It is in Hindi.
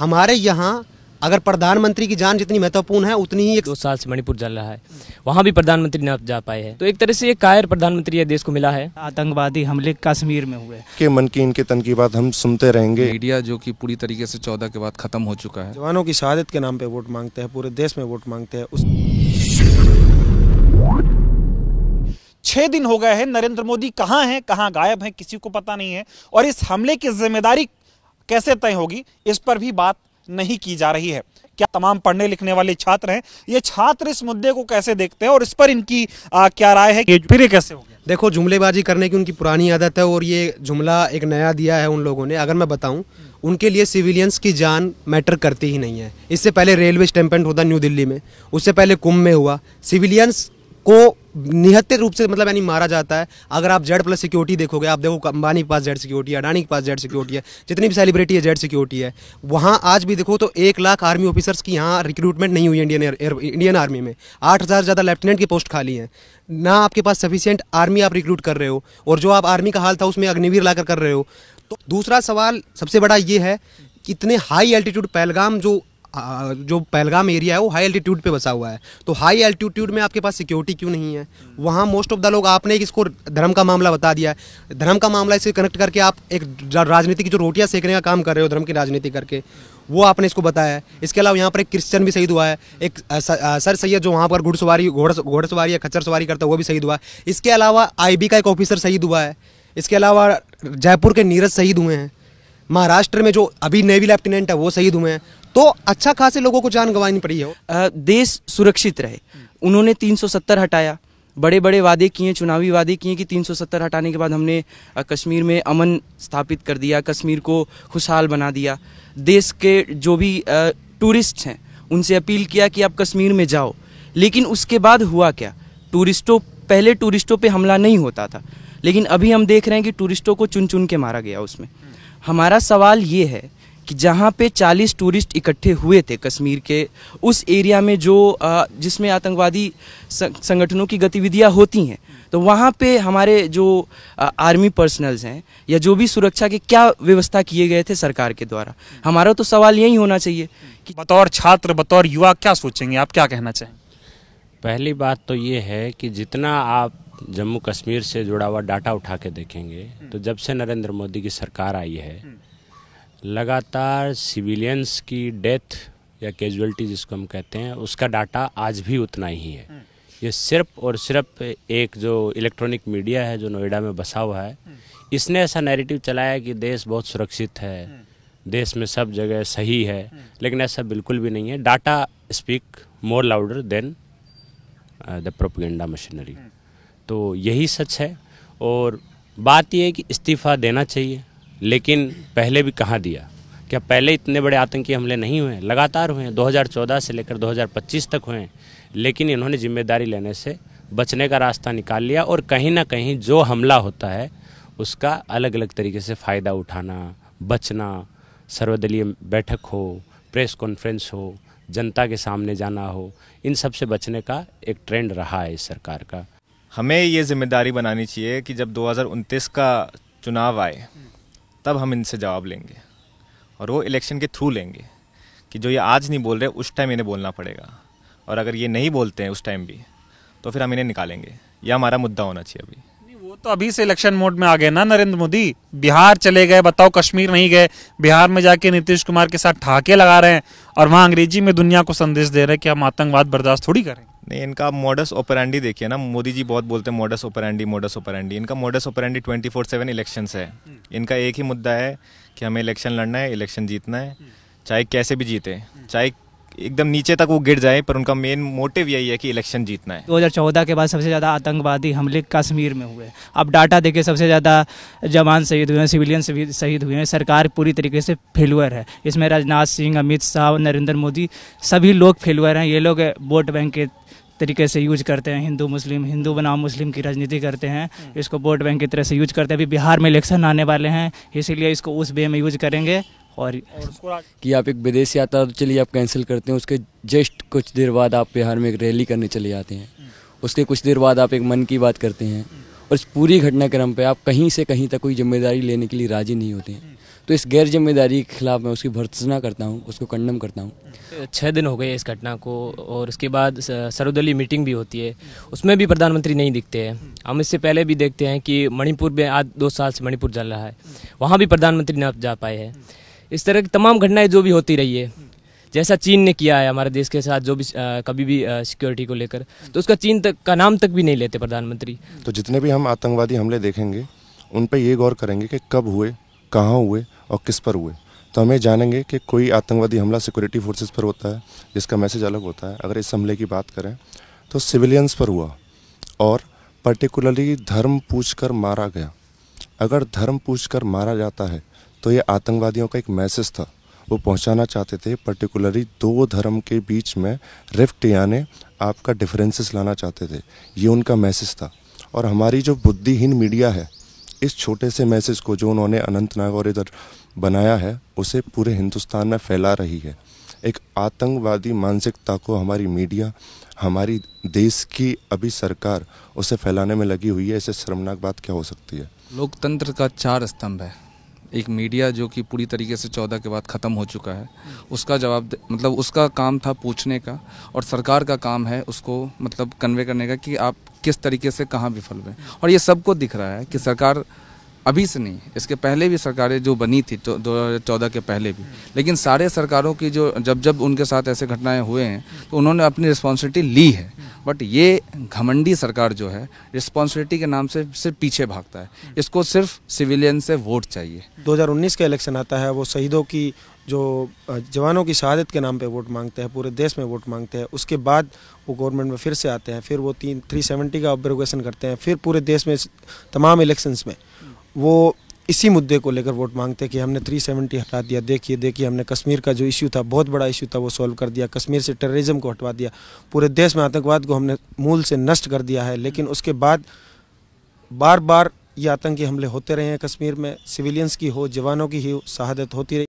हमारे यहाँ अगर प्रधानमंत्री की जान जितनी महत्वपूर्ण है उतनी ही 2 साल से मणिपुर जल रहा है, वहाँ भी प्रधानमंत्री न जा पाए हैं। तो एक तरह से एक कायर प्रधानमंत्री ये देश को मिला है। आतंकवादी हमले कश्मीर में हुए के मन की इनके तन की बात हम सुनते रहेंगे। मीडिया जो कि पूरी तरीके से 14 के बाद खत्म हो चुका है। जवानों की शहादत के नाम पे वोट मांगते हैं, पूरे देश में वोट मांगते हैं। 6 दिन हो गए हैं, नरेंद्र मोदी कहां हैं, कहां गायब हैं, किसी को पता नहीं है। और इस हमले की जिम्मेदारी कैसे तय होगी, इस पर भी बात नहीं की जा रही है। क्या तमाम पढ़ने लिखने वाले छात्र हैं, ये छात्र इस मुद्दे को कैसे देखते हैं और इस पर इनकी क्या राय है, फिर ये कैसे हो गया? देखो, जुमलेबाजी करने की उनकी पुरानी आदत है और ये जुमला एक नया दिया है उन लोगों ने। अगर मैं बताऊं, उनके लिए सिविलियंस की जान मैटर करती ही नहीं है। इससे पहले रेलवे स्टैम्पेड होता न्यू दिल्ली में, उससे पहले कुंभ में हुआ, सिविलियंस को निहत्थे रूप से मतलब यानी मारा जाता है। अगर आप Z+ सिक्योरिटी देखोगे, आप देखो अंबानी के पास Z सिक्योरिटी है, अडानी के पास Z सिक्योरिटी है, जितनी भी सेलिब्रिटी है Z सिक्योरिटी है। वहाँ आज भी देखो तो 1 लाख आर्मी ऑफिसर्स की यहाँ रिक्रूटमेंट नहीं हुई इंडियन आर्मी में। 8,000 से ज़्यादा लेफ्टिनेंट की पोस्ट खाली हैं। ना आपके पास सफिशिएंट आर्मी आप रिक्रूट कर रहे हो, और जो आप आर्मी का हाल था उसमें अग्निवीर लाकर कर रहे हो। तो दूसरा सवाल सबसे बड़ा ये है कि इतने हाई एल्टीट्यूड पहलगाम जो पहलगाम एरिया है वो हाई एल्टीट्यूड पे बसा हुआ है, तो हाई एल्टीट्यूड में आपके पास सिक्योरिटी क्यों नहीं है? वहाँ मोस्ट ऑफ द लोग, आपने इसको धर्म का मामला बता दिया है। धर्म का मामला इसे कनेक्ट करके आप एक राजनीति की जो रोटियां सेकने का काम कर रहे हो धर्म की राजनीति करके, वो आपने इसको बताया है। इसके अलावा यहाँ पर एक क्रिश्चियन भी शहीद हुआ है, एक सर सैयद जो वहाँ पर घोड़सवारी या खच्चर सवारी करता है वो भी शहीद हुआ है। इसके अलावा IB का एक ऑफिसर शहीद हुआ है। इसके अलावा जयपुर के नीरज शहीद हुए हैं। महाराष्ट्र में जो अभी नेवी लेफ्टिनेंट है वो शहीद हुए हैं। तो अच्छा खासे लोगों को जान गंवानी पड़ी है। देश सुरक्षित रहे, उन्होंने 370 हटाया, बड़े बड़े वादे किए, चुनावी वादे किए कि 370 हटाने के बाद हमने कश्मीर में अमन स्थापित कर दिया, कश्मीर को खुशहाल बना दिया। देश के जो भी टूरिस्ट हैं उनसे अपील किया कि आप कश्मीर में जाओ। लेकिन उसके बाद हुआ क्या? पहले टूरिस्टों पे हमला नहीं होता था, लेकिन अभी हम देख रहे हैं कि टूरिस्टों को चुन चुन के मारा गया उसमें। हमारा सवाल ये है कि जहाँ पे 40 टूरिस्ट इकट्ठे हुए थे कश्मीर के उस एरिया में जिसमें आतंकवादी संगठनों की गतिविधियाँ होती हैं, तो वहाँ पे हमारे जो आर्मी पर्सनल्स हैं या जो भी सुरक्षा के क्या व्यवस्था किए गए थे सरकार के द्वारा? हमारा तो सवाल यही होना चाहिए कि बतौर छात्र, बतौर युवा क्या सोचेंगे, आप क्या कहना चाहेंगे? पहली बात तो ये है कि जितना आप जम्मू कश्मीर से जुड़ा हुआ डाटा उठा के देखेंगे, तो जब से नरेंद्र मोदी की सरकार आई है, लगातार सिविलियंस की डेथ या कैजुअलिटी जिसको हम कहते हैं, उसका डाटा आज भी उतना ही है। ये सिर्फ और सिर्फ एक जो इलेक्ट्रॉनिक मीडिया है जो नोएडा में बसा हुआ है, इसने ऐसा नैरेटिव चलाया कि देश बहुत सुरक्षित है, देश में सब जगह सही है, लेकिन ऐसा बिल्कुल भी नहीं है। Data speak more louder than the propaganda machinery. तो यही सच है। और बात यह है कि इस्तीफ़ा देना चाहिए, लेकिन पहले भी कहाँ दिया? क्या पहले इतने बड़े आतंकी हमले नहीं हुए? लगातार हुए हैं, 2014 से लेकर 2025 तक हुए हैं, लेकिन इन्होंने जिम्मेदारी लेने से बचने का रास्ता निकाल लिया। और कहीं ना कहीं जो हमला होता है उसका अलग अलग तरीके से फ़ायदा उठाना, बचना, सर्वदलीय बैठक हो, प्रेस कॉन्फ्रेंस हो, जनता के सामने जाना हो, इन सब से बचने का एक ट्रेंड रहा है इस सरकार का। हमें ये जिम्मेदारी बनानी चाहिए कि जब 2029 का चुनाव आए तब हम इनसे जवाब लेंगे, और वो इलेक्शन के थ्रू लेंगे कि जो ये आज नहीं बोल रहे उस टाइम इन्हें बोलना पड़ेगा, और अगर ये नहीं बोलते हैं उस टाइम भी तो फिर हम इन्हें निकालेंगे। यह हमारा मुद्दा होना चाहिए अभी। वो तो अभी से इलेक्शन मोड में आ गए ना नरेंद्र मोदी। बिहार चले गए, बताओ, कश्मीर नहीं गए। बिहार में जाके नीतीश कुमार के साथ ठहाके लगा रहे हैं और वहाँ अंग्रेजी में दुनिया को संदेश दे रहे हैं कि हम आतंकवाद बर्दाश्त थोड़ी करें। नहीं, इनका मोडस ऑपरेंडी देखिए ना। मोदी जी बहुत बोलते हैं मोडस ऑपरेंडी, मोडस ऑपरेंडी। इनका मोडस ऑपरेंडी 24/7 इलेक्शंस है। इनका एक ही मुद्दा है कि हमें इलेक्शन लड़ना है, इलेक्शन जीतना है, चाहे कैसे भी जीते, चाहे एकदम नीचे तक वो गिर जाए, पर उनका मेन मोटिव यही है कि इलेक्शन जीतना है। 2014 के बाद सबसे ज़्यादा आतंकवादी हमले कश्मीर में हुए। अब डाटा देके सबसे ज़्यादा जवान शहीद हुए हैं, सिविलियन शहीद हुए हैं। सरकार पूरी तरीके से फेलुअर है। इसमें राजनाथ सिंह, अमित शाह, नरेंद्र मोदी सभी लोग फेलुअर हैं। ये लोग वोट बैंक के तरीके से यूज करते हैं, हिंदू बनाम मुस्लिम की राजनीति करते हैं, इसको वोट बैंक की तरह से यूज करते हैं। अभी बिहार में इलेक्शन आने वाले हैं, इसीलिए इसको उस वे में यूज करेंगे। और कि आप एक विदेश यात्रा तो चलिए आप कैंसिल करते हैं, उसके जस्ट कुछ देर बाद आप बिहार में एक रैली करने चले जाते हैं, उसके कुछ देर बाद आप एक मन की बात करते हैं, और इस पूरी घटनाक्रम पे आप कहीं से कहीं तक कोई जिम्मेदारी लेने के लिए राजी नहीं होते हैं। तो इस गैर जिम्मेदारी के खिलाफ मैं उसकी भर्त्सना करता हूँ, उसको कंडम करता हूँ। 6 दिन हो गए इस घटना को और उसके बाद सर्वदलीय मीटिंग भी होती है, उसमें भी प्रधानमंत्री नहीं दिखते हैं। हम इससे पहले भी देखते हैं कि मणिपुर में आज 2 साल से मणिपुर जल रहा है, वहाँ भी प्रधानमंत्री न जा पाए हैं। इस तरह की तमाम घटनाएं जो भी होती रही है, जैसा चीन ने किया है हमारे देश के साथ जो भी कभी भी सिक्योरिटी को लेकर, तो उसका चीन तक का नाम तक भी नहीं लेते प्रधानमंत्री। तो जितने भी हम आतंकवादी हमले देखेंगे उन पे ये गौर करेंगे कि कब हुए, कहाँ हुए और किस पर हुए, तो हमें जानेंगे कि कोई आतंकवादी हमला सिक्योरिटी फोर्सेस पर होता है जिसका मैसेज अलग होता है। अगर इस हमले की बात करें तो सिविलियंस पर हुआ और पर्टिकुलरली धर्म पूछकर मारा गया। अगर धर्म पूछकर मारा जाता है तो ये आतंकवादियों का एक मैसेज था, वो पहुंचाना चाहते थे पर्टिकुलरली 2 धर्म के बीच में रिफ्ट यानी आपका डिफरेंसेस लाना चाहते थे, ये उनका मैसेज था। और हमारी जो बुद्धिहीन मीडिया है इस छोटे से मैसेज को जो उन्होंने अनंतनाग और इधर बनाया है उसे पूरे हिंदुस्तान में फैला रही है। एक आतंकवादी मानसिकता को हमारी मीडिया, हमारी देश की अभी सरकार उसे फैलाने में लगी हुई है। इससे शर्मनाक बात क्या हो सकती है? लोकतंत्र का 4 स्तंभ है। एक मीडिया जो कि पूरी तरीके से 14 के बाद ख़त्म हो चुका है, उसका जवाब मतलब उसका काम था पूछने का, और सरकार का काम है उसको मतलब कन्वे करने का कि आप किस तरीके से कहाँ विफल हुए। और ये सबको दिख रहा है कि सरकार अभी से नहीं, इसके पहले भी सरकारें जो बनी थी 2014 के पहले भी, लेकिन सारे सरकारों की जो जब उनके साथ ऐसे घटनाएं हुए हैं तो उन्होंने अपनी रिस्पॉन्सिबिलिटी ली है। बट ये घमंडी सरकार जो है रिस्पॉन्सिबिलिटी के नाम से सिर्फ पीछे भागता है। इसको सिर्फ सिविलियन से वोट चाहिए। 2019 का इलेक्शन आता है, वो शहीदों की जो जवानों की शहादत के नाम पे वोट मांगते हैं, पूरे देश में वोट मांगते हैं। उसके बाद वो गवर्नमेंट में फिर से आते हैं, फिर वो 370 का अब्रोगेशन करते हैं, फिर पूरे देश में तमाम इलेक्शंस में वो इसी मुद्दे को लेकर वोट मांगते हैं कि हमने 370 हटा दिया, देखिए हमने कश्मीर का जो इश्यू था, बहुत बड़ा इश्यू था, वो सॉल्व कर दिया, कश्मीर से टेररिज्म को हटवा दिया, पूरे देश में आतंकवाद को हमने मूल से नष्ट कर दिया है। लेकिन उसके बाद बार बार ये आतंकी हमले होते रहे हैं कश्मीर में, सिविलियंस की हो, जवानों की ही शहादत होती रही।